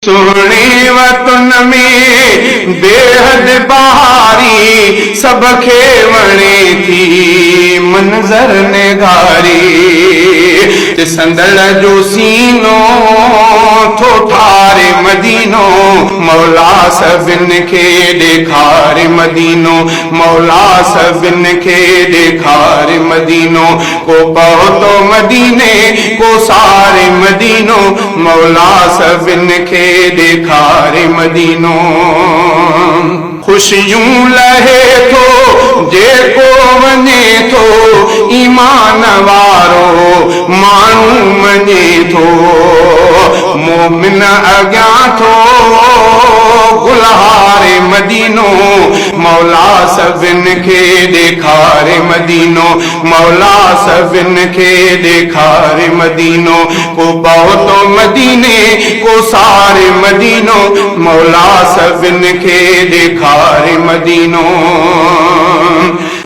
सोने वतन में बेहद बहारी सबके वणे थी मंजर निगारी संदड़ जो सीनो थो ठारे मदीनो मौला सभिन खे ॾेखारे मदीनो मौला सभिन खे ॾेखारे मदीनो को पहुतो मदीने को सारे मदीनो मौला सभिन खे ॾेखारे मदीनो खुशियूं लहे थो जेको वञे थो ईमान वारो माण्हू मञे थो मोमिन अॻियां थो गुलहारे मदीनो मौला सभिन खे ॾेखारे मदीनो मौला सभिन खे ॾेखारे मदीनो को पहुतो मदीने को सारे मदीनो मौला सभिन खे ॾेखारे मदीनो